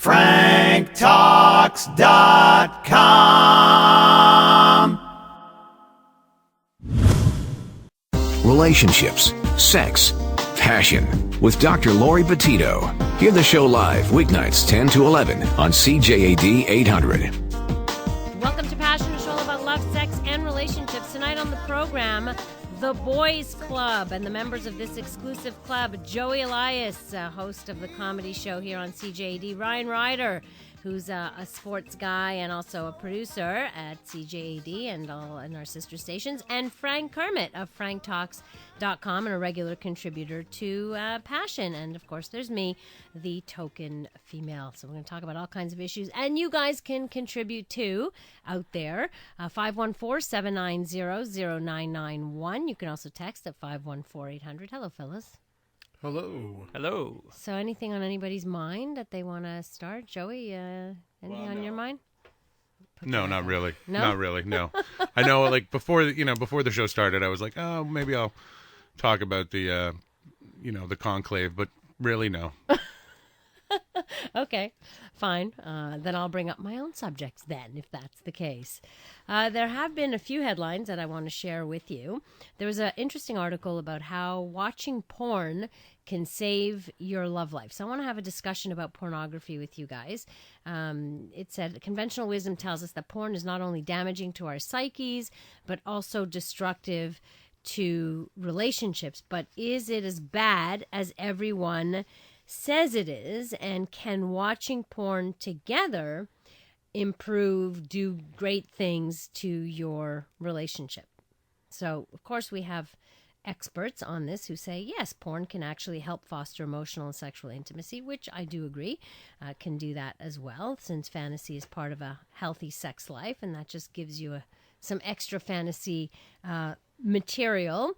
franktalks.com. Relationships, sex, passion. With Dr. Laurie Petito. Hear the show live weeknights 10 to 11 on CJAD 800. Welcome to Passion, a show all about love, sex, and relationships. Tonight on the program, The Boys Club, and the members of this exclusive club, Joey Elias, host of the comedy show here on CJAD, Ryan Rider, who's a sports guy and also a producer at CJAD and our sister stations, and Frank Kermit of franktalks.com and a regular contributor to Passion. And, of course, there's me, the token female. So we're going to talk about all kinds of issues. And you guys can contribute, too, out there. 514-790-0991. You can also text at 514-800. Hello, fellas. Hello. Hello. So anything on anybody's mind that they want to start? Joey, anything on your mind? No, not really. No? Not really, no. I know, like, before the show started, I was like, oh, maybe I'll talk about the, the conclave, but really, no. Okay, fine. Then I'll bring up my own subjects then, if that's the case. There have been a few headlines that I want to share with you. There was an interesting article about how watching porn can save your love life. So I want to have a discussion about pornography with you guys. It said, conventional wisdom tells us that porn is not only damaging to our psyches, but also destructive to relationships. But is it as bad as everyone says it is? And can watching porn together do great things to your relationship? So, of course, we have experts on this who say, yes, porn can actually help foster emotional and sexual intimacy, which I do agree can do that as well, since fantasy is part of a healthy sex life, and that just gives you some extra fantasy material.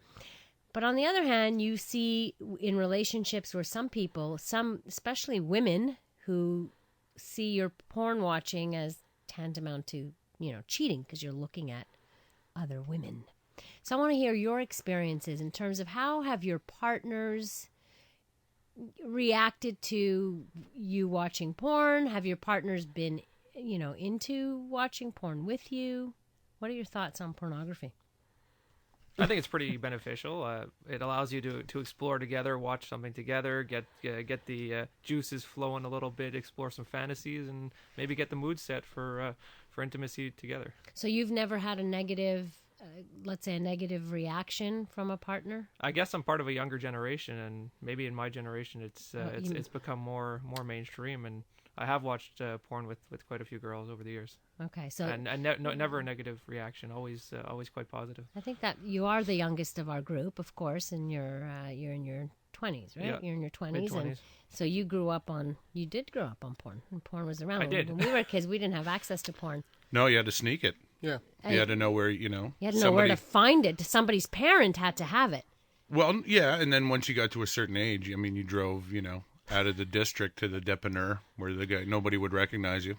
But on the other hand, you see in relationships where some people, especially women, who see your porn watching as tantamount to, cheating because you're looking at other women. So I want to hear your experiences in terms of how have your partners reacted to you watching porn? Have your partners been, into watching porn with you? What are your thoughts on pornography? I think it's pretty beneficial. It allows you to explore together, watch something together, get the juices flowing a little bit, explore some fantasies, and maybe get the mood set for intimacy together. So you've never had a negative, let's say, a negative reaction from a partner? I guess I'm part of a younger generation, and maybe in my generation, it's become more mainstream, and I have watched porn with quite a few girls over the years. Okay, so and never a negative reaction. Always quite positive. I think that you are the youngest of our group, of course, and you're in your 20s, right? Yeah, you're in your 20s, mid-20s. and so you did grow up on porn, and porn was around. I did. When we were kids, we didn't have access to porn. No, you had to sneak it. Yeah, you had to know where You had to know where to find it. Somebody's parent had to have it. Well, yeah, and then once you got to a certain age, you drove, out of the district to the dépanneur where nobody would recognize you.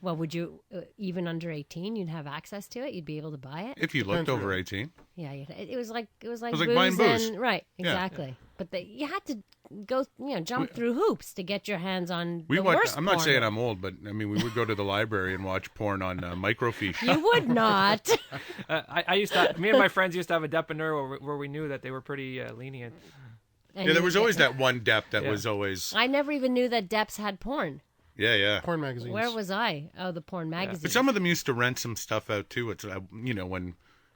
Well, would you, even under 18, you'd have access to it? You'd be able to buy it? If you looked over 18. Yeah, it was like booze buying booze. Right, exactly. Yeah. But you had to go, jump through hoops to get your hands on worst I'm porn. not saying I'm old, but we would go to the library and watch porn on microfiche. You would not. I used to. Me and my friends used to have a dépanneur where we knew that they were pretty lenient. And there was always that one dep that was always. I never even knew that deps had porn. Yeah. Porn magazines. Where was I? Oh, the porn magazines. But some of them used to rent some stuff out too. It's when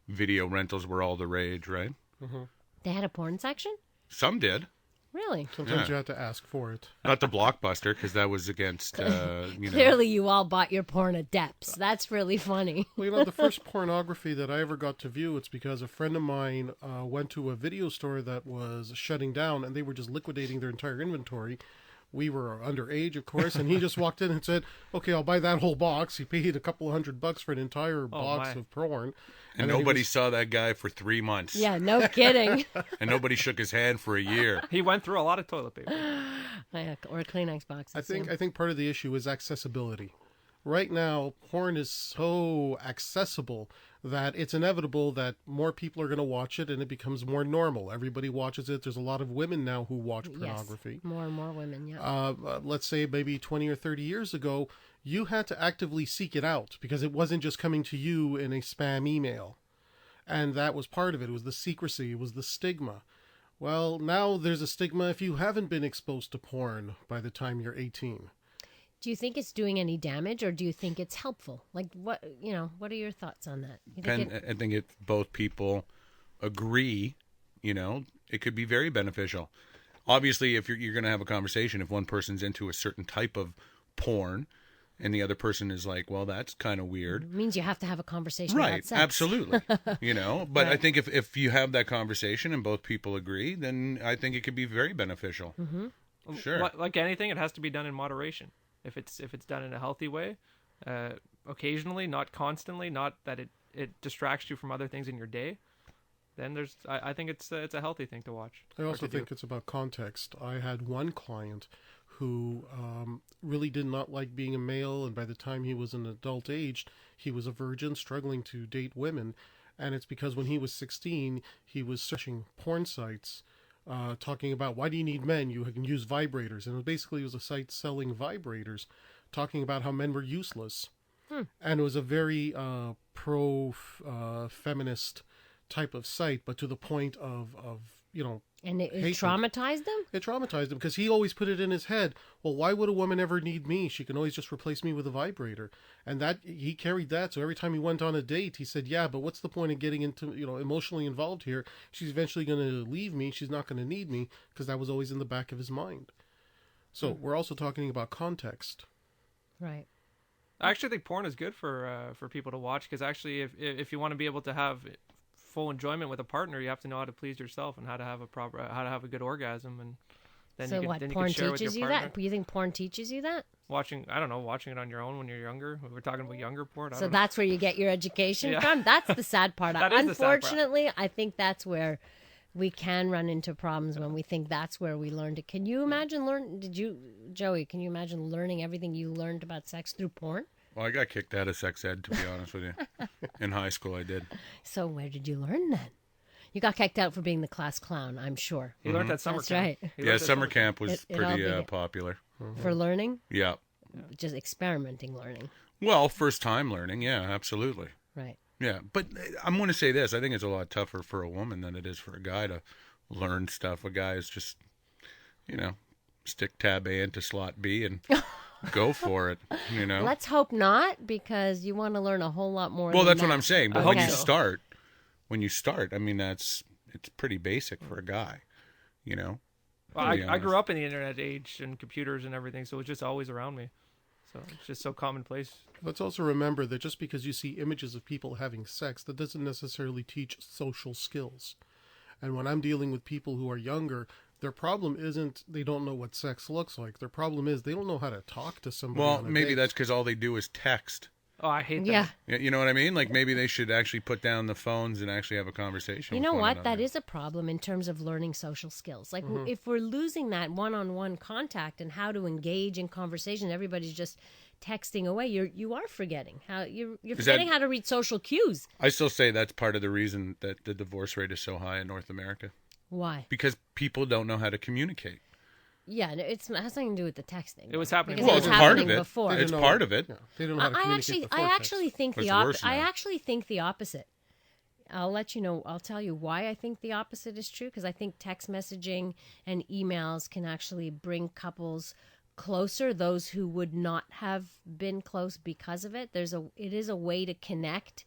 video rentals were all the rage, right? Mm-hmm. They had a porn section? Some did. Really? Sometimes you had to ask for it. Not the Blockbuster, because that was against, Clearly you all bought your porn at Deps. That's really funny. Well, the first pornography that I ever got to view, it's because a friend of mine went to a video store that was shutting down, and they were just liquidating their entire inventory. We were underage, of course, and he just walked in and said, okay, I'll buy that whole box. He paid a couple $100 for an entire box of porn. And nobody saw that guy for 3 months. Yeah, no kidding. And nobody shook his hand for a year. He went through a lot of toilet paper. Or Kleenex boxes. I think part of the issue is accessibility. Right now, porn is so accessible that it's inevitable that more people are going to watch it and it becomes more normal. Everybody watches it. There's a lot of women now who watch pornography. Yes, more and more women, yeah. Let's say maybe 20 or 30 years ago, you had to actively seek it out because it wasn't just coming to you in a spam email. And that was part of it. It was the secrecy. It was the stigma. Well, now there's a stigma if you haven't been exposed to porn by the time you're 18. Do you think it's doing any damage, or do you think it's helpful? Like, what are your thoughts on that? I think if both people agree, it could be very beneficial. Obviously, if you're going to have a conversation, if one person's into a certain type of porn and the other person is like, well, that's kind of weird. It means you have to have a conversation Right, about sex. absolutely. But Right. I think if you have that conversation and both people agree, then I think it could be very beneficial. Mm-hmm. Sure. Like anything, it has to be done in moderation. If it's done in a healthy way, occasionally, not constantly, not that it distracts you from other things in your day, then I think it's a healthy thing to watch. I also think it's about context. I had one client who really did not like being a male, and by the time he was an adult age, he was a virgin struggling to date women. And it's because when he was 16, he was searching porn sites talking about, why do you need men? You can use vibrators. And it was a site selling vibrators, talking about how men were useless. And it was a very pro-feminist type of site, but to the point of And it hatred. traumatized them? It traumatized him because he always put it in his head, well, why would a woman ever need me? She can always just replace me with a vibrator. And that he carried that. So every time he went on a date, he said, yeah, but what's the point of getting into, emotionally involved here? She's eventually going to leave me. She's not going to need me, because that was always in the back of his mind. So we're also talking about context. Right. I actually think porn is good for people to watch, because actually if you want to be able to have full enjoyment with a partner, you have to know how to please yourself and how to have a good orgasm, and then So what, then porn share it with your teaches you partner. that? You think porn teaches you that? Watching it on your own when you're younger. We're talking about younger porn. I So don't know. that's where you get your education Yeah. from? That's the sad part. That is the sad part. Unfortunately, I think that's where we can run into problems when we think that's where we learned it. Can you imagine Joey, can you imagine learning everything you learned about sex through porn? Well, I got kicked out of sex ed, to be honest with you. In high school, I did. So where did you learn then? You got kicked out for being the class clown, I'm sure. He learned that summer That's camp. right. He Yeah, learned that summer camp was It all pretty began- popular. For learning? Yeah. Just experimenting learning. Well, first time learning, yeah, absolutely. Right. Yeah, but I'm going to say this. I think it's a lot tougher for a woman than it is for a guy to learn stuff. A guy is just, stick tab A into slot B and go for it, Let's hope not, because you want to learn a whole lot more. Well, than that's that. what I'm saying. But Okay. when you start, I mean, it's pretty basic for a guy, Well, to be I honest. grew up in the internet age and computers and everything, so it's just always around me. So it's just so commonplace. Let's also remember that just because you see images of people having sex, that doesn't necessarily teach social skills. And when I'm dealing with people who are younger, their problem isn't they don't know what sex looks like. Their problem is they don't know how to talk to somebody. Well, on a maybe date. that's because all they do is text. Oh, I hate that. Yeah. You know what I mean? Like maybe they should actually put down the phones and actually have a conversation. You with know one what? another. That is a problem in terms of learning social skills. Like, Mm-hmm. if we're losing that one-on-one contact and how to engage in conversation, everybody's just texting away. You are forgetting how you're forgetting how to read social cues. I still say that's part of the reason that the divorce rate is so high in North America, Why? because people don't know how to communicate. Yeah, no, it has nothing to do with the texting. It was happening Because Well, it it's was part happening of it. before. They It's didn't know- part of it. Yeah, they don't know how to communicate I before actually text. think It's the worse now. I actually think the opposite. I'll let you know. I'll tell you why I think the opposite is true, because I think text messaging and emails can actually bring couples closer, those who would not have been close because of it. It is a way to connect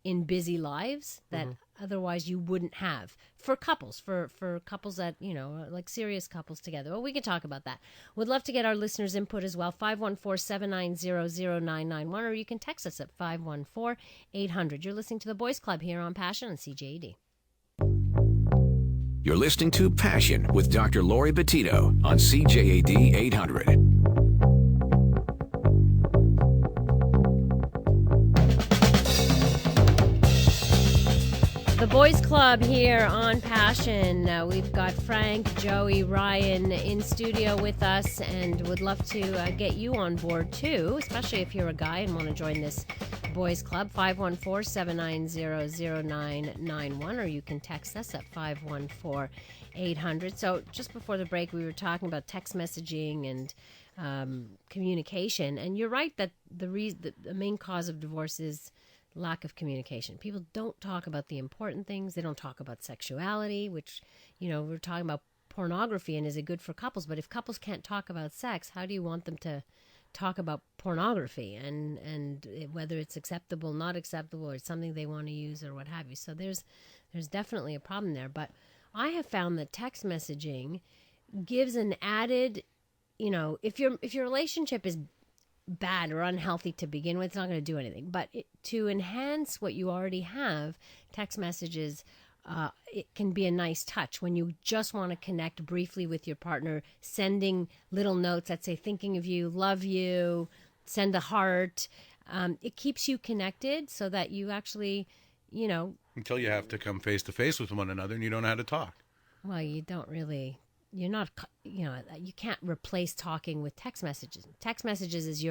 in busy lives that otherwise you wouldn't have for couples, for couples that, like serious couples together. Well, we can talk about that. Would love to get our listeners' input as well. 514-790-0991, or you can text us at 514-800. You're listening to The Boys Club here on Passion on CJAD. You're listening to Passion with Dr. Laurie Bettito on CJAD 800. The Boys Club here on Passion. We've got Frank, Joey, Ryan in studio with us, and would love to get you on board too, especially if you're a guy and want to join this Boys Club. 514-790-0991, or you can text us at 514-800. So just before the break, we were talking about text messaging and communication, and you're right that the main cause of divorce is lack of communication. People don't talk about the important things. They don't talk about sexuality, which, we're talking about pornography, and is it good for couples? But if couples can't talk about sex, how do you want them to talk about pornography and whether it's acceptable, not acceptable, or it's something they want to use or what have you? So there's definitely a problem there. But I have found that text messaging gives an added, if your relationship is bad or unhealthy to begin with, it's not going to do anything. But to enhance what you already have, text messages, it can be a nice touch when you just want to connect briefly with your partner, sending little notes that say thinking of you, love you, send a heart. It keeps you connected so that you actually, Until you have to come face to face with one another and you don't know how to talk. Well, you're not, you can't replace talking with text messages. Text messages is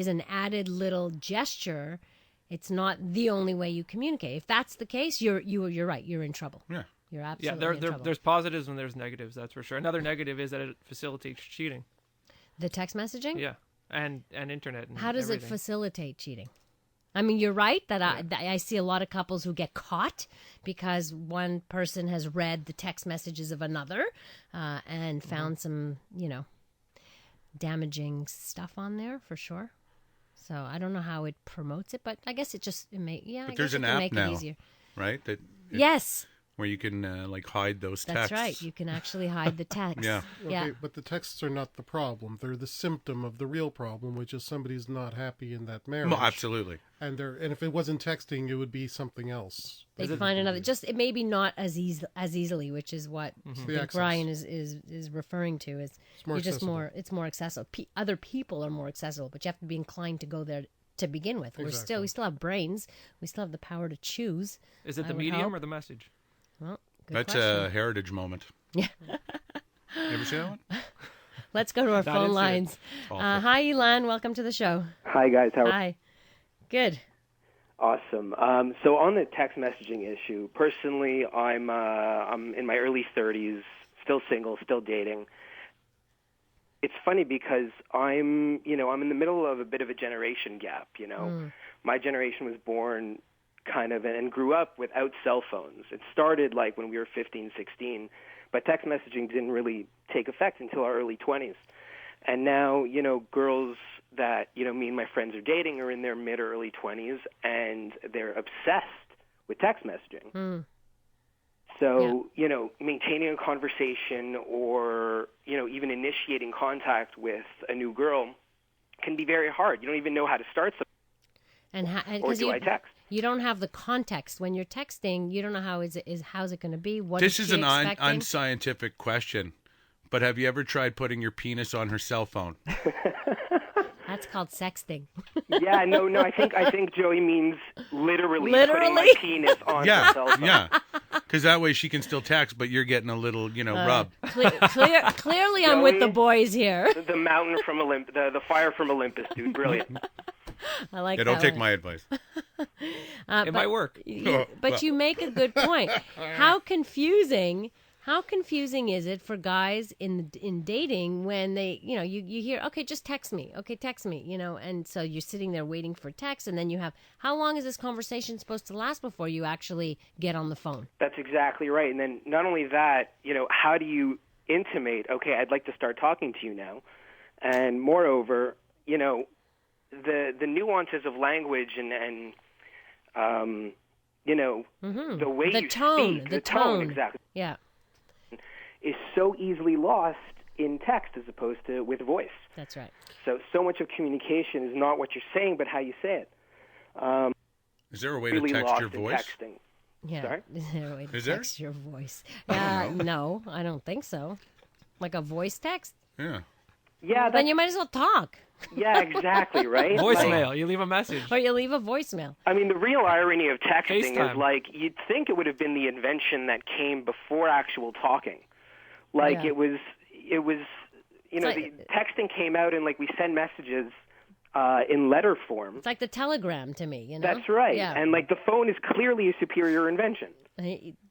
an added little gesture. It's not the only way you communicate. If that's the case, you're right. You're in trouble. Yeah. You're absolutely in trouble. There's positives and there's negatives, that's for sure. Another negative is that it facilitates cheating. The text messaging? Yeah, and internet. And how does everything. it facilitate cheating? I mean, you're right that I see a lot of couples who get caught because one person has read the text messages of another and found some, damaging stuff on there for sure. So I don't know how it promotes it, but I guess but there's an app now, easier. right? Yes. Where you can hide those texts. That's right. You can actually hide the text. Yeah. Okay, but the texts are not the problem. They're the symptom of the real problem, which is somebody's not happy in that marriage. Well, absolutely. And if it wasn't texting, it would be something else. They'd find another. It may be not as easily, which is what I think Ryan is referring to. It's more accessible. Other people are more accessible, but you have to be inclined to go there to begin with. Exactly. We still have brains. We still have the power to choose. Is it the medium or the message? Well, that's question. a heritage moment. Yeah. You ever see that one? Let's go to our phone lines. Hi, Elan. Welcome to the show. Hi, guys. Hi. Good. Awesome. So on the text messaging issue, personally, I'm in my early 30s, still single, still dating. It's funny because I'm in the middle of a bit of a generation gap. My generation was born kind of and grew up without cell phones. It started like when we were 15, 16, but text messaging didn't really take effect until our early 20s. And now, girls that, me and my friends are dating are in their mid or early 20s, and they're obsessed with text messaging. So, maintaining a conversation or, even initiating contact with a new girl can be very hard. You don't even know how to start something. Or do I text? You don't have the context. When you're texting, you don't know how's it going to be. This is an unscientific question, but have you ever tried putting your penis on her cell phone? That's called sexting. Yeah, no. I think Joey means literally putting my penis on her cell phone. Yeah, because that way she can still text, but you're getting a little, rub. Clearly, I'm with the boys here. The mountain from Olympus, the fire from Olympus, dude. Brilliant. I like that. Don't take my advice. It might work. But you make a good point. How confusing is it for guys in dating when they, you hear, okay, just text me. Okay, text me, and so you're sitting there waiting for text, and then you have, how long is this conversation supposed to last before you actually get on the phone? That's exactly right. And then not only that, how do you intimate, okay, I'd like to start talking to you now. And moreover, the nuances of language and the way the you tone, speak, the tone, exactly, yeah, is so easily lost in text as opposed to with voice. That's right. So much of communication is not what you're saying, but how you say it. Is there a way really to text lost your in voice? Texting. Yeah. Sorry? Is there a way to Is there? text your voice? No, I don't think so. Like a voice text? Yeah. Yeah, Then you might as well talk. yeah, exactly, right? Voicemail. You leave a message. Or you leave a voicemail. I mean, the real irony of texting FaceTime. is, like, you'd think it would have been the invention that came before actual talking. Like, Yeah. it was, you know, like- the texting came out and, like, we send messages in letter form. It's like the telegram to me, you know? That's right. Yeah. And, like, the phone is clearly a superior invention.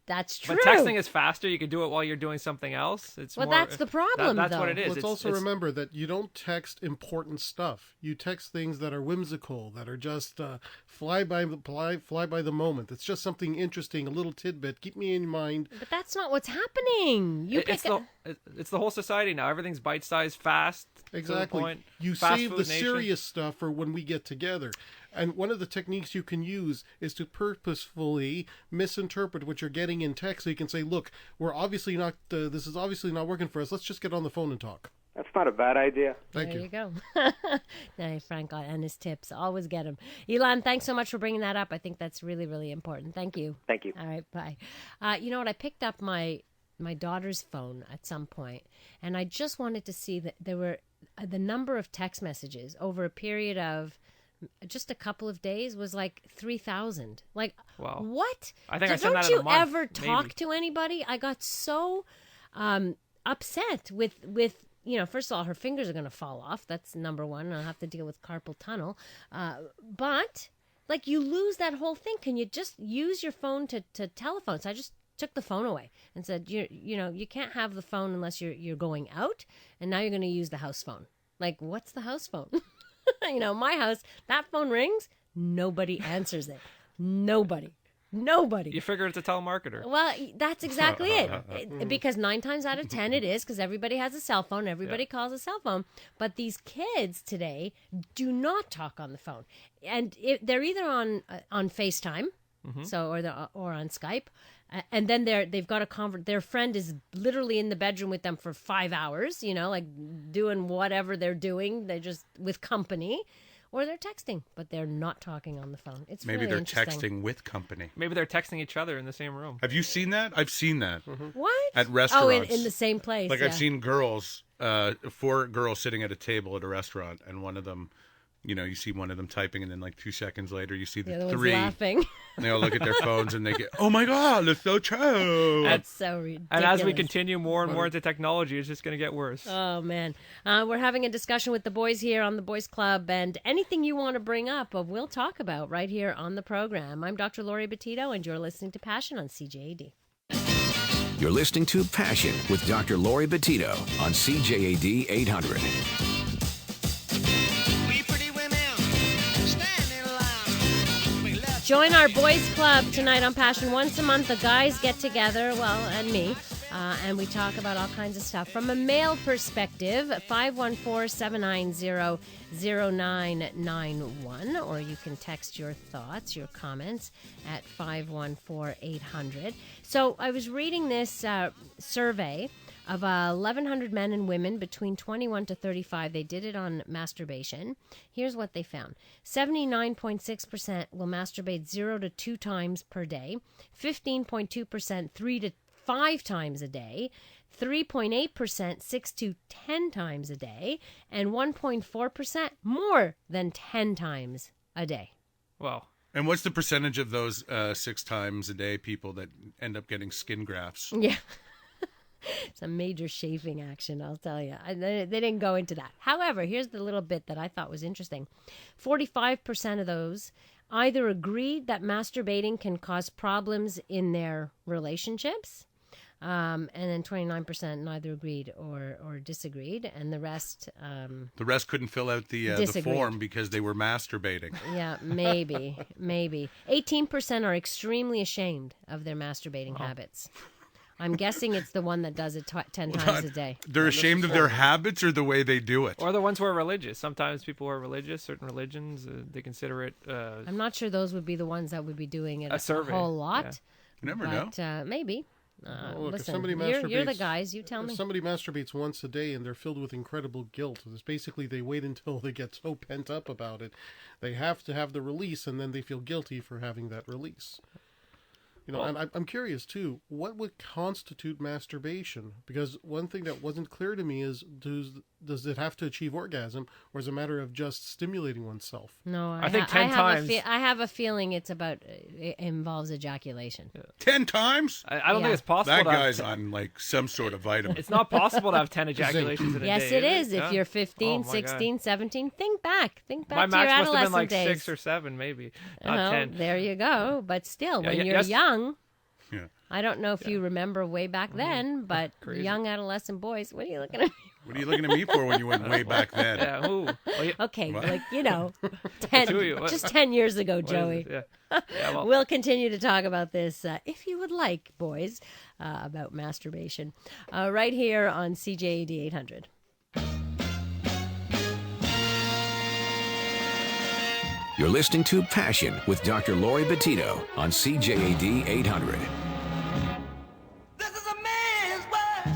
That's true. But texting is faster. You can do it while you're doing something else. It's Well, more, that's the problem, That's though. what it is. Let's also remember that you don't text important stuff. You text things that are whimsical, that are just fly by the moment. It's just something interesting, a little tidbit. Keep me in mind. But that's not what's happening. It's the whole society now. Everything's bite-sized, fast. to the Exactly. point. You Fast save food the nation. serious stuff for when we get together. And one of the techniques you can use is to purposefully misinterpret what you're getting in text. So you can say, look, we're obviously not, this is obviously not working for us. Let's just get on the phone and talk. That's not a bad idea. Thank There you. you go. Hey, Frank and his tips. Always get him. Elon, thanks so much for bringing that up. I think that's really, really important. Thank you. Thank you. All right, bye. You know what? I picked up my daughter's phone at some point, and I just wanted to see that there were the number of text messages over a period of just a couple of days was like 3,000. Like, Wow. what? I think I sent Don't that in a you month, ever talk maybe. to anybody? I got so upset with you know, first of all, her fingers are going to fall off. That's number one. I'll have to deal with carpal tunnel. But like, you lose that whole thing. Can you just use your phone to telephone? So I just took the phone away and said, you know, you can't have the phone unless you're going out, and now you're going to use the house phone. Like, what's the house phone? You know, my house, that phone rings, nobody answers it. Nobody. You figure it's a telemarketer. Well, that's exactly it. Because 9 times out of 10 it is, because everybody has a cell phone. Everybody calls a cell phone. But these kids today do not talk on the phone. And they're either on FaceTime, so or on Skype, and then they've got their friend is literally in the bedroom with them for 5 hours, you know, like doing whatever they're doing. They're just with company. Or they're texting, but they're not talking on the phone. It's Maybe really they're interesting. texting with company. Maybe they're texting each other in the same room. Have you seen that? I've seen that What? at Oh, restaurants. in the same place. Like yeah. I've seen girls, 4 girls sitting at a table at a restaurant, and one of them, you know, you see one of them typing, and then like 2 seconds later, you see The the other one's 3, laughing. and they all look at their phones, and they get, "Oh my god, it's so true." That's so ridiculous. And as we continue more and more into technology, it's just going to get worse. Oh, man. We're having a discussion with the boys here on the Boys Club, and anything you want to bring up, we'll talk about right here on the program. I'm Dr. Laurie Bettito, and you're listening to Passion on CJAD. You're listening to Passion with Dr. Laurie Bettito on CJAD 800. We pretty women stand in line. We love Join our Boys Club tonight on Passion. Once a month, the guys get together, well, and me, and we talk about all kinds of stuff. From a male perspective, 514-790-0991, or you can text your thoughts, your comments at 514-800. So I was reading this survey of 1,100 men and women between 21 to 35. They did it on masturbation. Here's what they found. 79.6% will masturbate 0 to 2 times per day. 15.2% 3 to 5 times a day. 3.8% 6 to 10 times a day. And 1.4% more than 10 times a day. Wow. And what's the percentage of those 6 times a day people that end up getting skin grafts? Yeah. It's a major chafing action, I'll tell you. They didn't go into that. However, here's the little bit that I thought was interesting. 45% of those either agreed that masturbating can cause problems in their relationships, and then 29% neither agreed or disagreed, and the rest... The rest couldn't fill out the Disagreed. form because they were masturbating. Yeah, maybe. 18% are extremely ashamed of their masturbating habits. I'm guessing it's the one that does it 10 times a day. They're ashamed of their habits or the way they do it. Or the ones who are religious. Sometimes people who are religious, certain religions, they consider it I'm not sure those would be the ones that would be doing it A survey, a whole lot. You never know. But maybe. Look, if Listen, somebody you're the masturbates- guys. You tell If me. somebody masturbates once a day and they're filled with incredible guilt, it's basically they wait until they get so pent up about it. They have to have the release, and then they feel guilty for having that release. You know, and I'm curious, too, what would constitute masturbation? Because one thing that wasn't clear to me is, does it have to achieve orgasm, or is it a matter of just stimulating oneself? No, I think 10 times. I have a feeling it's about it involves ejaculation. 10 times? I don't Yeah. think it's possible. That to have guy's on like some sort of vitamin. It's not possible to have 10 ejaculations in a Yes, day. it is. If Yeah. you're 15, Oh, my 16, 17, think back. Think back My to your max must have adolescent been like days. 6 or 7, maybe. Not Well, 10. there you go. But still, Yeah, when yeah, you're yes. young, Yeah. I don't know if you remember way back then, but Crazy. young adolescent boys, what are you looking at me? What are you looking at me for when you went way back then? Yeah, ooh. Well, yeah, Okay, What? like, 10, Two of you. What- just 10 years ago, what is Joey. this? Yeah. Yeah, well, We'll continue to talk about this, if you would like, boys, about masturbation, right here on CJAD 800. You're listening to Passion with Dr. Laurie Bettito on CJAD 800. This is a man's world.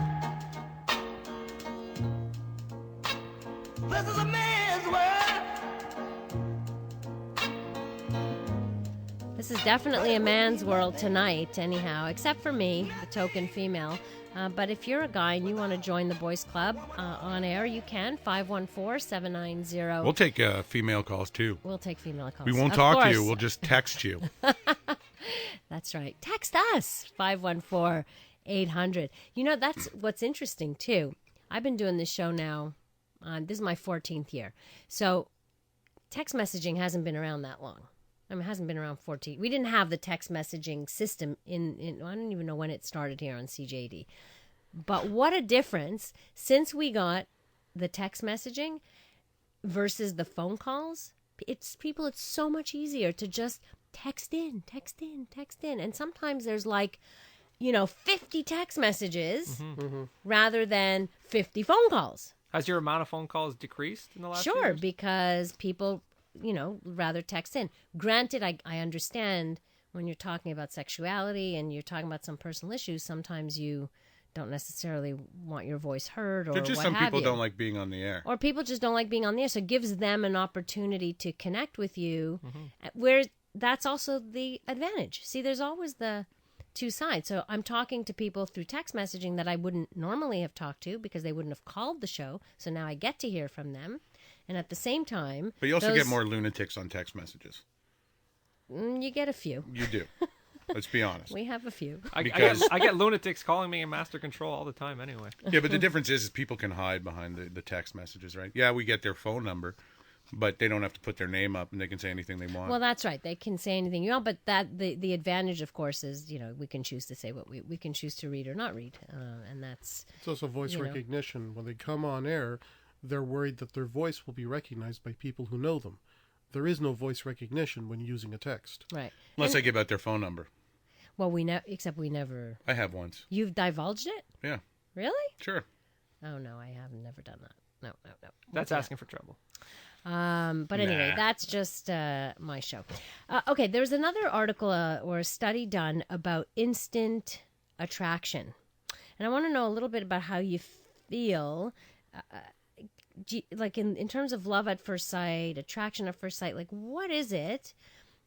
This is a man's world. This is definitely a man's world tonight, anyhow, except for me, the token female. But if you're a guy and you want to join the boys club on air, you can. 514-790. We'll take female calls too. We'll take female calls. We won't Of talk to course. you. We'll just text you. That's right. Text us, 514-800. You know, that's what's interesting, too. I've been doing this show now. This is my 14th year. So text messaging hasn't been around that long. I mean, it hasn't been around 14. We didn't have the text messaging system in I don't even know when it started here on CJD. But what a difference since we got the text messaging versus the phone calls. It's so much easier to just text in. And sometimes there's 50 text messages rather than 50 phone calls. has your amount of phone calls decreased in the last few Sure, years? because people, rather text in. Granted, I understand when you're talking about sexuality and you're talking about some personal issues, sometimes you don't necessarily want your voice heard or There's just what some have people you. don't like being on the air. Or people just don't like being on the air, so it gives them an opportunity to connect with you, where that's also the advantage. See, there's always the two sides. So I'm talking to people through text messaging that I wouldn't normally have talked to because they wouldn't have called the show, so now I get to hear from them. And at the same time... But you also get more lunatics on text messages. You get a few. You do. Let's be honest. We have a few. Because- I get lunatics calling me in master control all the time anyway. Yeah, but the difference is people can hide behind the text messages, right? Yeah, we get their phone number, but they don't have to put their name up and they can say anything they want. Well, that's right. They can say anything you want, but that the advantage, of course, is we can choose to say what we can choose to read or not read, and that's It's also voice recognition. When they come on air, they're worried that their voice will be recognized by people who know them. There is no voice recognition when using a text. right. Unless And- I give out their phone number. well, except we never. I have once. You've divulged it, Yeah, really? sure. Oh no, I have never done that. No. That's asking for trouble. But anyway, Nah. that's just my show. Okay, there's another article or a study done about instant attraction. And I want to know a little bit about how you feel, like in terms of love at first sight, attraction at first sight. Like, what is it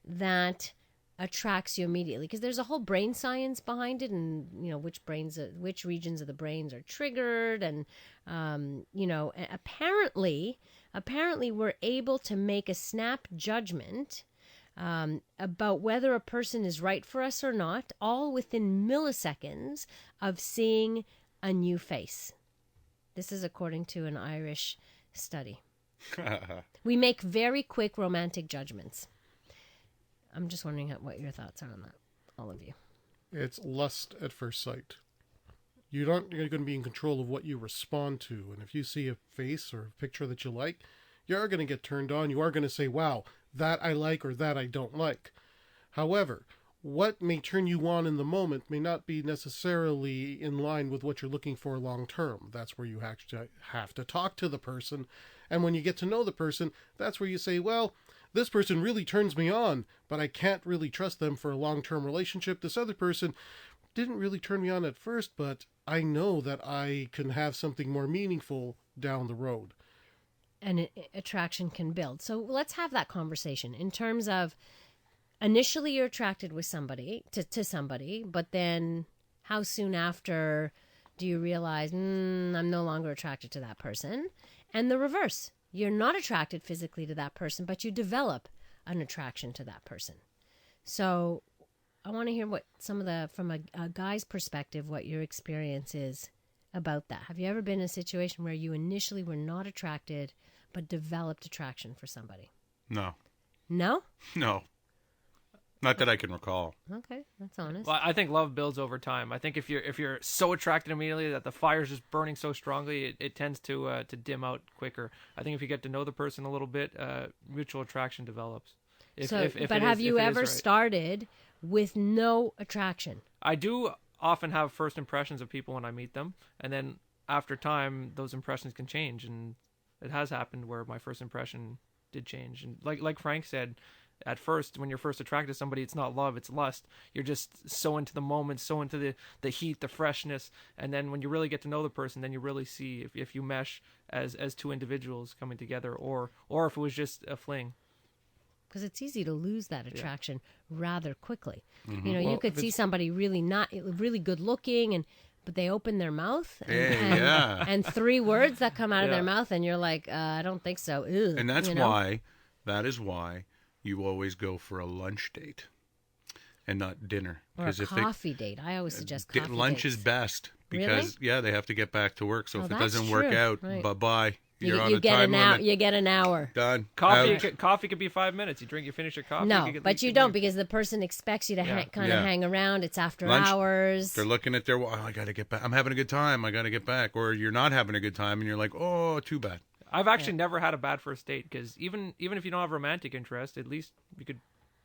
that attracts you immediately? Because there's a whole brain science behind it, and which regions of the brains are triggered, and apparently we're able to make a snap judgment about whether a person is right for us or not, all within milliseconds of seeing a new face. This is according to an Irish study. We make very quick romantic judgments. I'm just wondering what your thoughts are on that, all of you. It's lust at first sight. You're going to be in control of what you respond to. And if you see a face or a picture that you like, you are going to get turned on. You are going to say, wow, that I like or that I don't like. However, what may turn you on in the moment may not be necessarily in line with what you're looking for long term. That's where you actually have to talk to the person. And when you get to know the person, that's where you say, well, this person really turns me on, but I can't really trust them for a long-term relationship. This other person didn't really turn me on at first, but I know that I can have something more meaningful down the road. And attraction can build. So let's have that conversation in terms of initially you're attracted with somebody to somebody, but then how soon after do you realize, I'm no longer attracted to that person? And the reverse. You're not attracted physically to that person, but you develop an attraction to that person. So I want to hear what from a guy's perspective, what your experience is about that. Have you ever been in a situation where you initially were not attracted, but developed attraction for somebody? No. No? No. Not that I can recall. Okay, that's honest. Well, I think love builds over time. I think if you're so attracted immediately that the fire's just burning so strongly, it tends to dim out quicker. I think if you get to know the person a little bit, mutual attraction develops. But have you ever started with no attraction? I do often have first impressions of people when I meet them, and then after time, those impressions can change, and it has happened where my first impression did change. And like Frank said, at first, when you're first attracted to somebody, it's not love, it's lust. You're just so into the moment, so into the heat, the freshness. And then when you really get to know the person, then you really see if you mesh as two individuals coming together, or if it was just a fling. Because it's easy to lose that attraction rather quickly. Mm-hmm. You could see somebody really good looking, but they open their mouth and 3 words that come out of their mouth, and you're like, I don't think so. Ugh, and that is why you always go for a lunch date and not dinner. Or a coffee date. I always suggest coffee lunch dates. is best because, they have to get back to work. So if it doesn't work out, bye-bye. You're on you a get time limit. You get an hour. Done. Coffee could be 5 minutes. You finish your coffee. No, but you don't, because the person expects you to hang around. It's after hours. They're looking at I got to get back. I'm having a good time. I got to get back. Or you're not having a good time and you're like, oh, too bad. I've actually never had a bad first date, because even if you don't have romantic interest, at least you could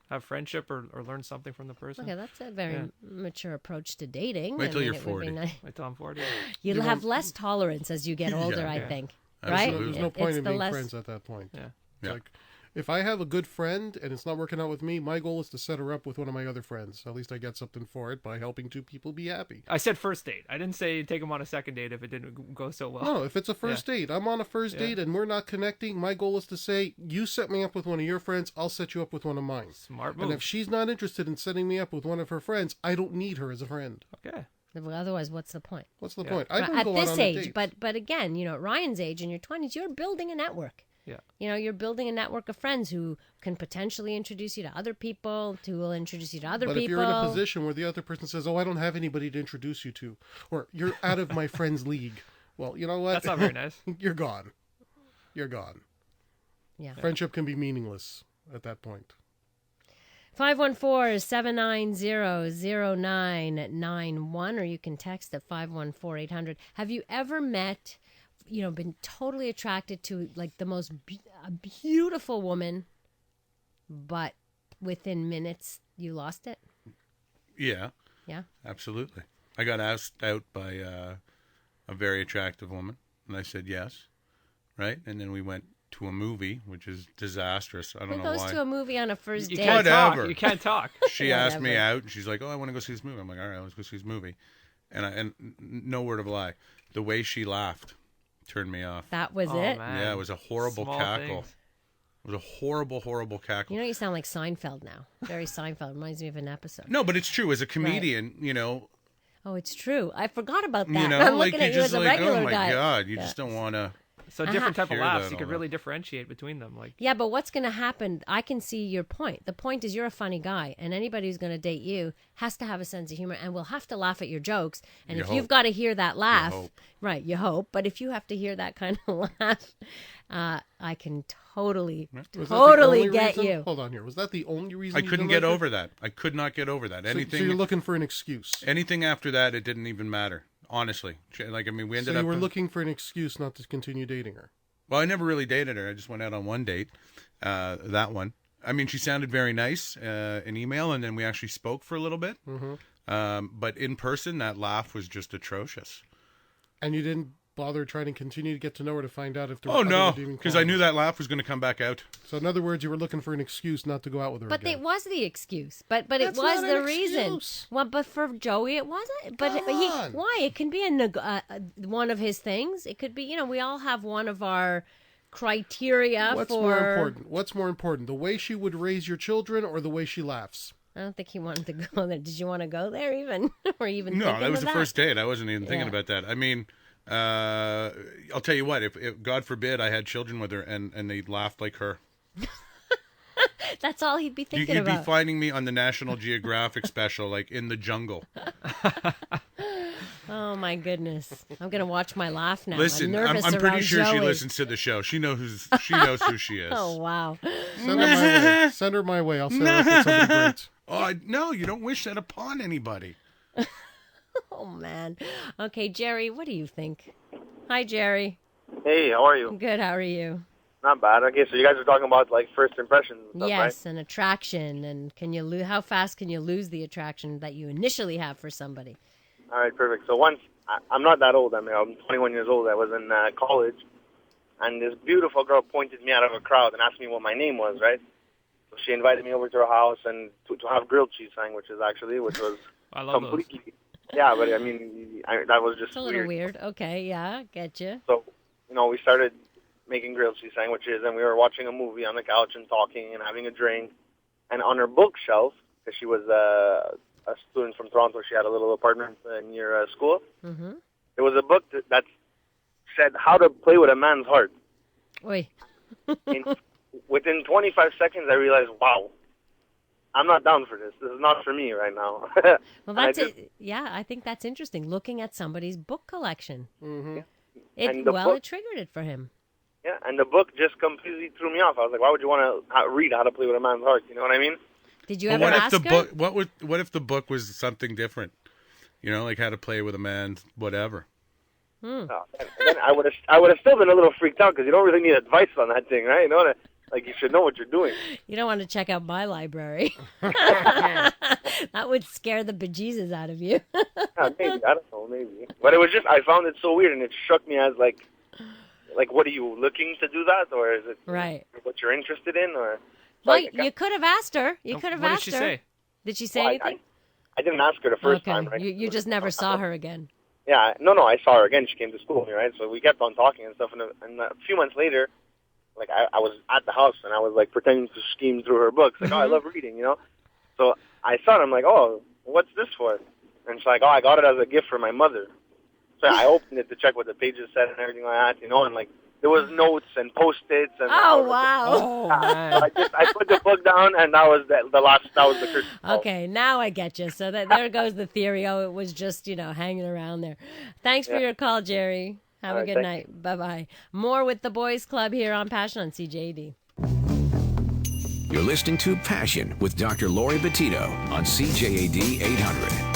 have friendship or learn something from the person. Okay, that's a very mature approach to dating. Wait till you're 40. Wait till I'm 40. You'll have less tolerance as you get older, I think. Absolutely. Right? There's no point in being friends at that point. Yeah. It's like, if I have a good friend and it's not working out with me, my goal is to set her up with one of my other friends. At least I get something for it by helping 2 people be happy. I said first date. I didn't say take them on a second date if it didn't go so well. No, if it's a first date, I'm on a first date and we're not connecting, my goal is to say, you set me up with one of your friends, I'll set you up with one of mine. Smart move. And if she's not interested in setting me up with one of her friends, I don't need her as a friend. Okay. Otherwise, what's the point? What's the point? I don't At go out this on a age, date. but again, at Ryan's age, in your 20s, you're building a network. Yeah. You're building a network of friends who can potentially introduce you to other people, who will introduce you to other but people. If you're in a position where the other person says, I don't have anybody to introduce you to, or you're out of my friend's league, well, you know what? That's not very nice. You're gone. You're gone. Yeah. Friendship can be meaningless at that point. 514-790-0991, or you can text at 514-800. Have you ever met, been totally attracted to like the most beautiful woman, but within minutes you lost it? Yeah. Yeah. Absolutely. I got asked out by a very attractive woman, and I said yes, right? And then we went to a movie, which is disastrous. I don't know why. Who goes to a movie on a first date? Whatever. You can't talk. She asked me out, and she's like, "Oh, I want to go see this movie." I'm like, "All right, let's go see this movie." And no word of a lie, the way she laughed turned me off. That was it? Man. Yeah, it was a horrible Small cackle. things. It was a horrible, horrible cackle. You sound like Seinfeld now. Very Seinfeld. Reminds me of an episode. No, but it's true. As a comedian, Oh, it's true. I forgot about that. like I'm looking at you just as a regular oh my guy. God, you just don't want to. So different type of Hear laughs, that you could all really differentiate between them. Like, Yeah, but what's going to happen? I can see your point. The point is you're a funny guy, and anybody who's going to date you has to have a sense of humor and will have to laugh at your jokes. And You if hope. you've got to hear that laugh, hope. right, you hope. But if you have to hear that kind of laugh, I can totally Was that the only get reason? you. Hold on here. Was that the only reason I you couldn't didn't get like over that. I could not get over that. her? Anything. So you're looking for an excuse. Anything after that, it didn't even matter. Honestly, we ended So up. you were looking for an excuse not to continue dating her. Well, I never really dated her. I just went out on one date. That one. I mean, she sounded very nice in email, and then we actually spoke for a little bit. Mm-hmm. But in person, that laugh was just atrocious. And you didn't bother trying to continue to get to know her to find out if there Oh were no, other redeeming because I knew qualities. that laugh was going to come back out. So in other words, you were looking for an excuse not to go out with her But again. it was the excuse. But it That's was not the an reason. excuse. Well, but for Joey, it wasn't. But Come on. why? It can be one of his things. It could be. We all have one of our criteria What's for. more important? What's more important? The way she would raise your children or the way she laughs? I don't think he wanted to go there. Did you want to go there even? Or even No, thinking that was of the first date. I wasn't even thinking Yeah. about that. I mean, I'll tell you what, if God forbid I had children with her and they laughed like her, That's all he'd be thinking you'd be about. finding me on the National Geographic special, like in the jungle. Oh my goodness! I'm gonna watch my laugh now. Listen, I'm nervous I'm pretty around sure she Joey. listens to the show. She knows who she is. Oh wow! Send her my way. Send her my way. I'll set her up with somebody great. Oh, no, you don't wish that upon anybody. Oh man. Okay, Jerry, what do you think? Hi, Jerry. Hey, how are you? Good. How are you? Not bad. Okay, so you guys are talking about like first impressions and stuff, Yes, an attraction, and can you how fast can you lose the attraction that you initially have for somebody? right? All right, perfect. So once, I'm not that old. I mean, I'm 21 years old. I was in college, and this beautiful girl pointed me out of a crowd and asked me what my name was, right? So she invited me over to her house and to have grilled cheese sandwiches, actually, which was I love those. completely... Yeah, but I mean, that was just It's a little weird. Okay, yeah, get you. So, we started making grilled cheese sandwiches, and we were watching a movie on the couch and talking and having a drink. And on her bookshelf, because she was a student from Toronto, she had a little apartment near school. Mm-hmm. There was a book that said how to play with a man's heart. Oi. Within 25 seconds, I realized, wow, I'm not down for this. This is not for me right now. Well, And I that's just- it. Yeah, I think that's interesting. Looking at somebody's book collection. Mm-hmm. And the book- It triggered it for him. Yeah, and the book just completely threw me off. I was like, why would you want to read how to play with a man's heart? You know what I mean? Did you But ever what if ask the her? book? What if the book was something different? You know, like how to play with a man, whatever. Oh, and then I would have still been a little freaked out because you don't really need advice on that thing, right? You know, like you should know what you're doing. You don't want to check out my library. That would scare the bejesus out of you. Yeah, maybe, I don't know, maybe. But it was just, I found it so weird, and it struck me as like, what are you looking to do that, or is it Right. what you're interested in, or? Well, Like, you could have asked her. You could have What did asked she her. say? Did she say Well, anything? I didn't ask her the first Okay. time, right? You just never saw her again. Yeah, no, I saw her again. She came to school with me, right? So we kept on talking and stuff. And a few months later, like I was at the house and I was like pretending to scheme through her books. Like, oh, I love reading, you know. So I saw it. I'm like, oh, what's this for? And she's like, oh, I got it as a gift for my mother. So I opened it to check what the pages said and everything like that, you know. And like there was notes and post-its and. Oh wow. Oh man. I put the book down and that was the last. That was the Christmas. Okay, now I get you. So there goes the theory. Oh, it was just hanging around there. Thanks for your call, Jerry. Have All a right, good thank night. Bye bye. More with the Boys Club here on Passion on CJD. You're listening to Passion with Dr. Laurie Bettito on CJAD 800.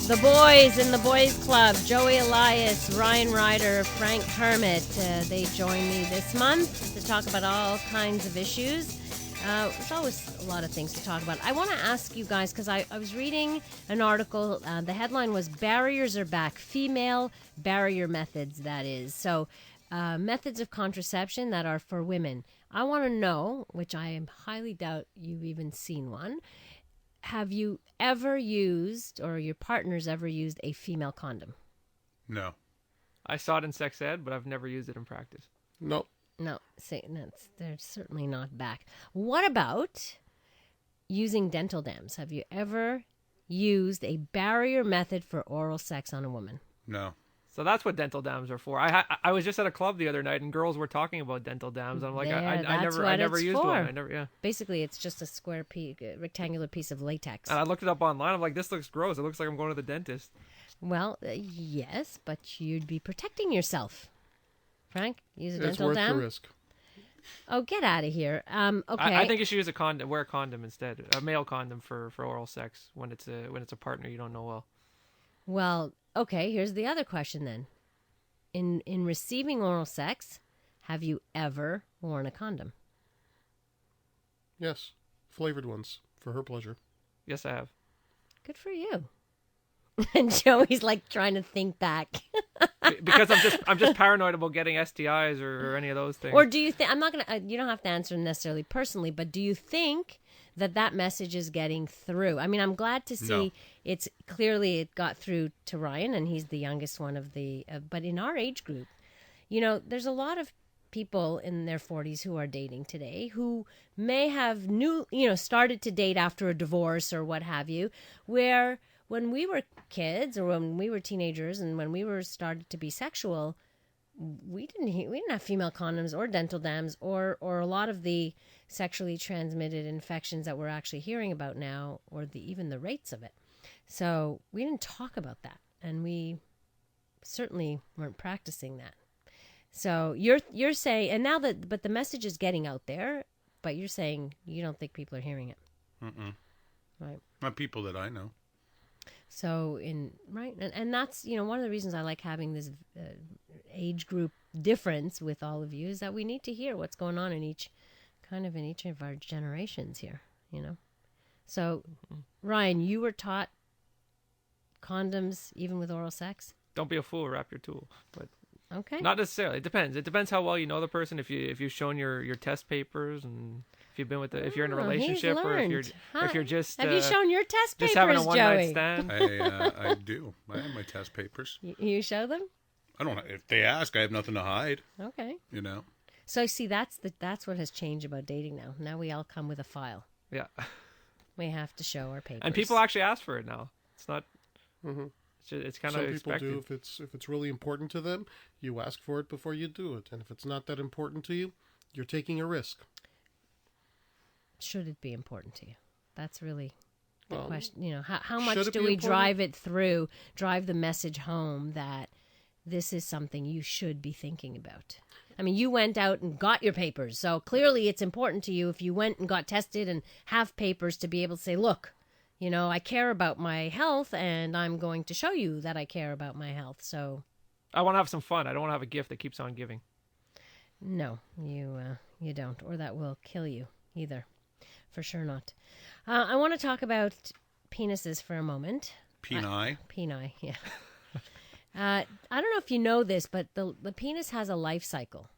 The boys in the Boys Club, Joey Elias, Ryan Rider, Frank Kermit, they join me this month to talk about all kinds of issues. There's always a lot of things to talk about. I want to ask you guys, because I was reading an article, the headline was Barriers Are Back, Female Barrier Methods, that is. So methods of contraception that are for women. I want to know, which I highly doubt you've even seen one, have you ever used, or your partner's ever used, a female condom? No. I saw it in sex ed, but I've never used it in practice. No. No, they're certainly not back. What about using dental dams? Have you ever used a barrier method for oral sex on a woman? No. So that's what dental dams are for. I was just at a club the other night and girls were talking about dental dams. I'm like, I That's never what never it's used for. one. I never, yeah. Basically, it's just a square rectangular piece of latex. And I looked it up online. I'm like, this looks gross. It looks like I'm going to the dentist. Well, yes, but you'd be protecting yourself. Frank, use a It's dental worth dam? the risk. Oh, get out of here. Okay. I think you should use a condom. Wear a condom instead. A male condom for oral sex when it's a partner you don't know well. Well, okay, here's the other question then. In receiving oral sex, have you ever worn a condom? Yes. Flavored ones for her pleasure. Yes, I have. Good for you. And Joey's like trying to think back. Because I'm just paranoid about getting STIs or any of those things. Or do you think, I'm not going to, you don't have to answer necessarily personally, but do you think that message is getting through? I mean, I'm glad to see it got through to Ryan, and he's the youngest one of the, but in our age group, there's a lot of people in their 40s who are dating today who may have started to date after a divorce or what have you, where when we were kids or when we were teenagers and when we were started to be sexual, we didn't have female condoms or dental dams or a lot of the sexually transmitted infections that we're actually hearing about now, or even the rates of it. So we didn't talk about that, and we certainly weren't practicing that. So you're saying, and now but the message is getting out there, but you're saying you don't think people are hearing it. Mm-mm. Right. Not people that I know. So and that's one of the reasons I like having this age group difference with all of you, is that we need to hear what's going on in each of our generations here. So Ryan, you were taught condoms even with oral sex? Don't be a fool. Wrap your tool. But okay, not necessarily. It depends. It depends how well you know the person. If you've shown your test papers, and if you've been if you're in a relationship, or if you're just have you shown your test papers, just having a one Joey? night stand. I do. I have my test papers. You show them? I don't know. If they ask, I have nothing to hide. Okay. So see, that's what has changed about dating now. Now we all come with a file. Yeah. We have to show our papers. And people actually ask for it now. It's not. Mm-hmm. It's kind of expected. Some people do. If it's really important to them, you ask for it before you do it. And if it's not that important to you, you're taking a risk. Should it be important to you? That's really the question. How much do important? we drive the message home that this is something you should be thinking about? I mean, you went out and got your papers, so clearly it's important to you if you went and got tested and have papers to be able to say, look, I care about my health, and I'm going to show you that I care about my health. So I want to have some fun. I don't want to have a gift that keeps on giving. No, you don't, or that will kill you either. For sure not. I want to talk about penises for a moment. Peni, yeah. I don't know if you know this, but the penis has a life cycle.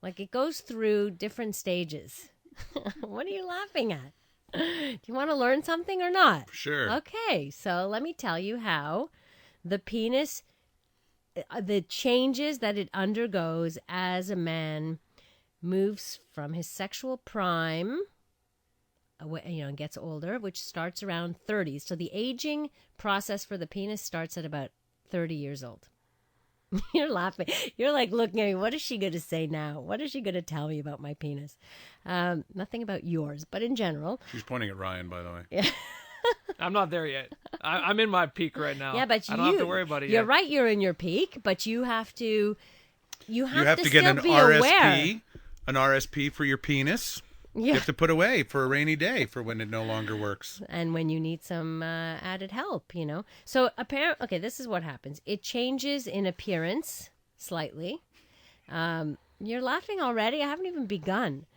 Like, it goes through different stages. What are you laughing at? Do you want to learn something or not? Sure. Okay, so let me tell you how the penis, the changes that it undergoes as a man moves from his sexual prime, gets older, which starts around 30. So the aging process for the penis starts at about 30 years old. You're laughing. You're like looking at me. What is she going to say now? What is she going to tell me about my penis? Nothing about yours, but in general. She's pointing at Ryan, by the way. Yeah. I'm not there yet. I'm in my peak right now. Yeah, but I don't have to worry about it You're yet. right. You're in your peak, but you have to. You have to get still an be RSP, aware. an RSP for your penis. Yeah. You have to put away for a rainy day for when it no longer works. And when you need some added help, So apparently, this is what happens. It changes in appearance slightly. You're laughing already. I haven't even begun.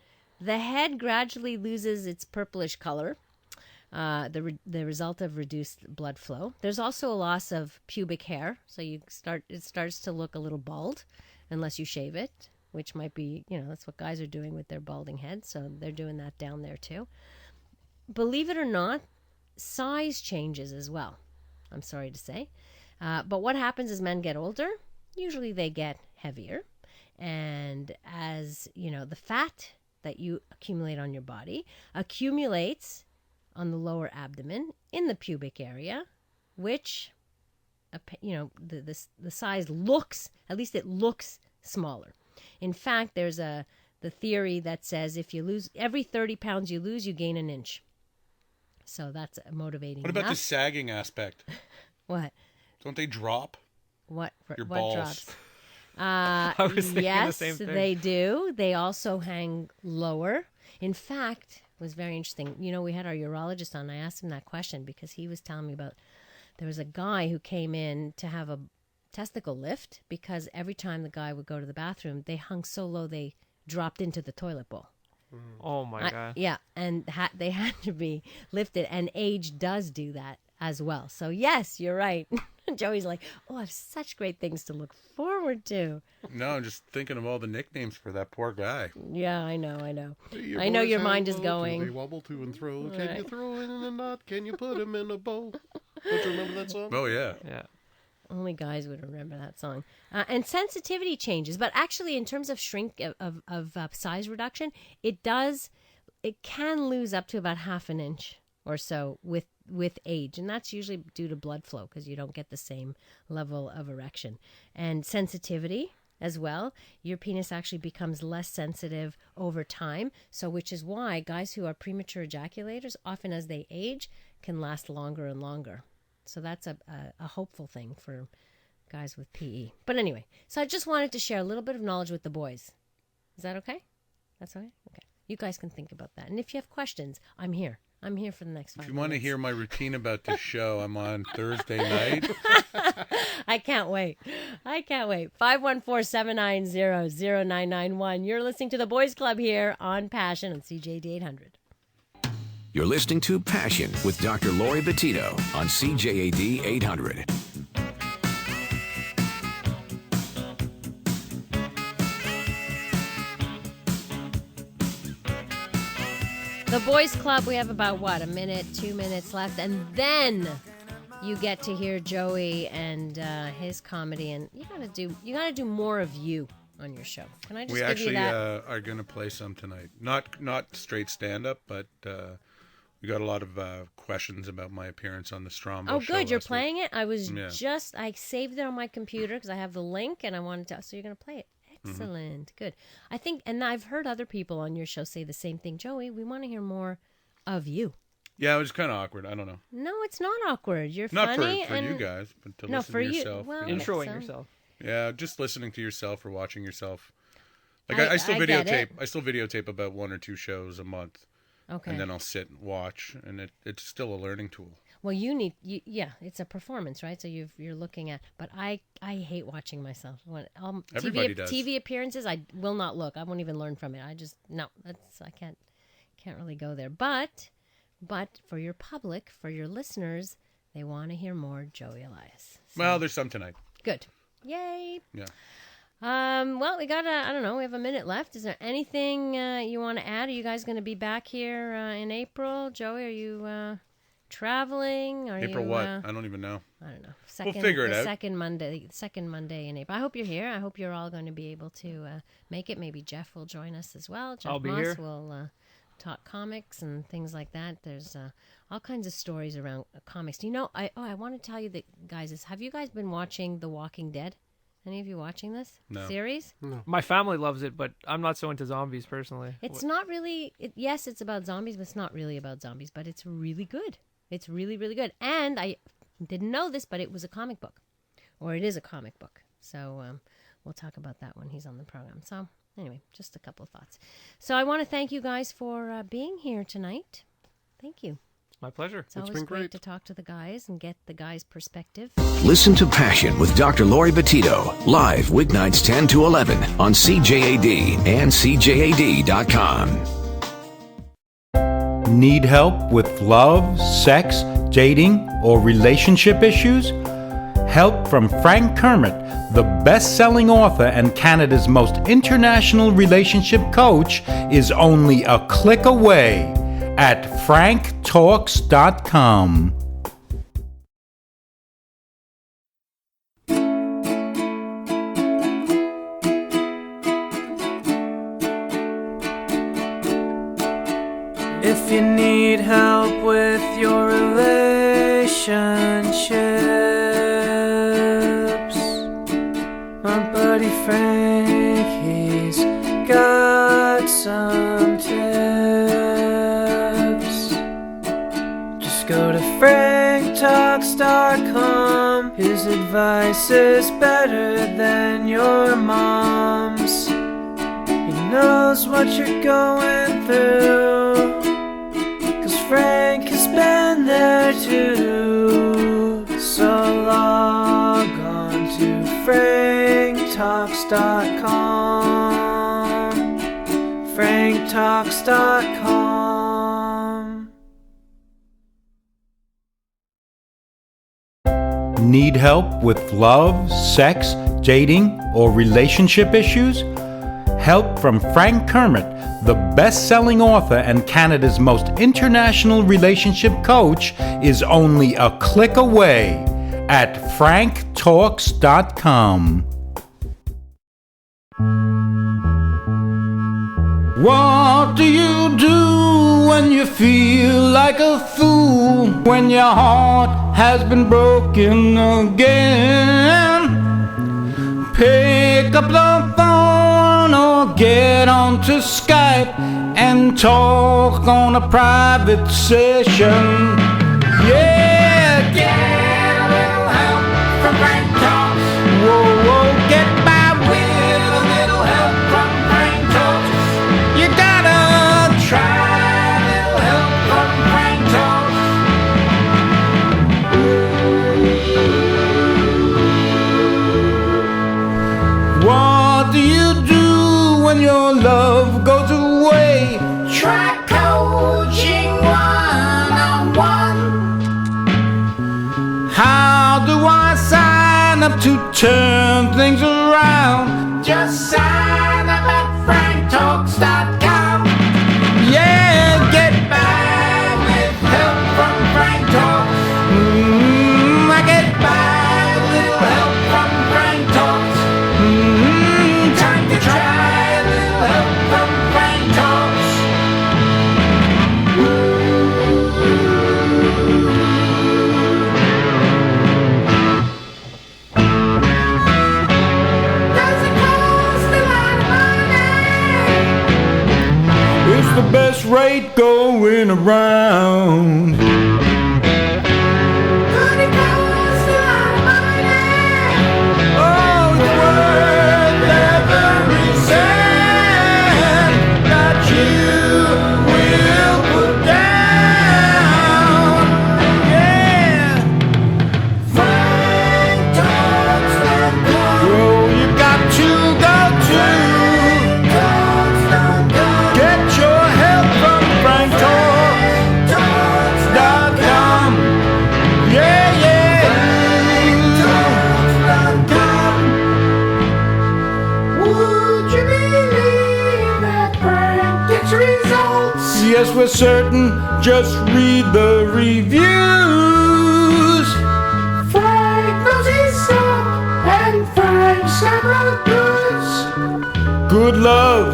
The head gradually loses its purplish color, the result of reduced blood flow. There's also a loss of pubic hair, so it starts to look a little bald unless you shave it, which might be, that's what guys are doing with their balding heads, so they're doing that down there too. Believe it or not, size changes as well, I'm sorry to say. But what happens as men get older? Usually they get heavier. And as, the fat that you accumulate on your body accumulates on the lower abdomen in the pubic area, which, the size looks, at least it looks smaller. In fact, there's the theory that says if you lose every 30 pounds you lose, you gain an inch. So that's motivating. What about enough. the sagging aspect? What? Don't they drop? What balls. drops? I was thinking yes, the same thing. They do. They also hang lower. In fact, it was very interesting. We had our urologist on. I asked him that question because he was telling me about there was a guy who came in to have a testicle lift because every time the guy would go to the bathroom, they hung so low they dropped into the toilet bowl. Oh my God. Yeah, and they had to be lifted, and age does do that as well. So yes, you're right. Joey's like, I have such great things to look forward to. No, I'm just thinking of all the nicknames for that poor guy. Yeah, I know. I know your mind is going. They wobble to and fro. Can you throw in a knot? Can you put him in a bowl? Don't you remember that song? Oh, yeah. Yeah. Only guys would remember that song. And sensitivity changes, but actually, in terms of shrink of size reduction, it can lose up to about half an inch or so with age, and that's usually due to blood flow because you don't get the same level of erection and sensitivity as well. Your penis actually becomes less sensitive over time, so which is why guys who are premature ejaculators, often as they age, can last longer and longer. So that's a hopeful thing for guys with PE. But anyway, so I just wanted to share a little bit of knowledge with the boys. Is that okay? That's all right? Okay. You guys can think about that. And if you have questions, I'm here. I'm here for the next 5 minutes. If you want to hear my routine about this show, I'm on Thursday night. I can't wait. 514-790-0991. You're listening to The Boys Club here on Passion on CJD 800. You're listening to Passion with Dr. Laurie Betito on CJAD 800. The Boys Club, we have about, a minute, 2 minutes left, and then you get to hear Joey and his comedy, and you gotta do more of you on your show. Can I just give you that? We actually are going to play some tonight. Not straight stand-up, but we got a lot of questions about my appearance on the Strombo show. Oh, good. You're playing week. it? I saved it on my computer because I have the link, and I wanted to, so you're going to play it. Excellent. Good. I think, and I've heard other people on your show say the same thing. Joey, we want to hear more of you. Yeah, it was kind of awkward. I don't know. No, it's not awkward. You're not funny. Not for you guys, but to listen for to yourself. You. Well, introing yourself. Yeah, just listening to yourself or watching yourself. Like I still videotape. I still videotape about 1 or 2 shows a month. Okay. And then I'll sit and watch, and it's still a learning tool. Well, it's a performance, right? So you're looking at, but I hate watching myself. When Everybody does. TV appearances, I will not look. I won't even learn from it. I can't really go there. But for your public, for your listeners, they want to hear more Joey Elias. So, well, there's some tonight. Good. Yay. Yeah. Well, we got I don't know, we have a minute left. Is there anything you want to add? Are you guys going to be back here in April? Joey, are you traveling? April what? I don't even know. I don't know. We'll figure it out. Second Monday in April. I hope you're here. I hope you're all going to be able to make it. Maybe Jeff will join us as well. Jeff I'll be Moss here. will talk comics and things like that. There's all kinds of stories around comics. Do you know? I want to tell you that, guys. Have you guys been watching The Walking Dead? Any of you watching this series? No. My family loves it, but I'm not so into zombies personally. It's not really. Yes, it's about zombies, but it's not really about zombies. But it's really good. It's really, really good. And I didn't know this, but it was a comic book, or it is a comic book. So we'll talk about that when he's on the program. So anyway, just a couple of thoughts. So I want to thank you guys for being here tonight. Thank you. My pleasure. It's always been great great to talk to the guys and get the guys' perspective. Listen to Passion with Dr. Laurie Betito, live weeknights 10 to 11 on CJAD and CJAD.com. Need help with love, sex, dating, or relationship issues? Help from Frank Kermit, the best-selling author and Canada's most international relationship coach, is only a click away at franktalks.com. If you need help with your relationships, my buddy Frank, he's got some tips. Just go to franktalks.com. His advice is better than your mom's. He knows what you're going through, 'cause Frank has been there too. So log on to franktalks.com. franktalks.com. Need help with love, sex, dating, or relationship issues? Help from Frank Kermit, the best-selling author and Canada's most international relationship coach, is only a click away at franktalks.com. What do you do when you feel like a fool? When your heart has been broken again? Pick up the phone or get onto Skype and talk on a private session. Yeah, get a little help from Frank Talks. Whoa, whoa, get by with a little help from Frank Talks. You gotta try a little help from Frank Talks. What do you do when your love goes away? Try coaching one-on-one. How do I sign up to turn things around? Just sign up at franktalks.com. Yeah, get by with help from Frank Talks. I get by with a little help from Frank Talks. Time to try a little help from Frank Talks. Doesn't cost a lot of money. It's the best rate going around. But it costs a lot of money. Oh, it's worth every cent that you will put down. Yeah. franktalks.com. Oh, you got to go to get your help from franktalks.com. Yeah, yeah. franktalks.com. Would you believe that Frank gets results? Yes, we're certain. Just read the reviews. Frank knows his stuff, and Frank's got the goods. Good love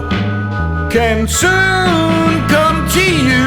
can soon come to you.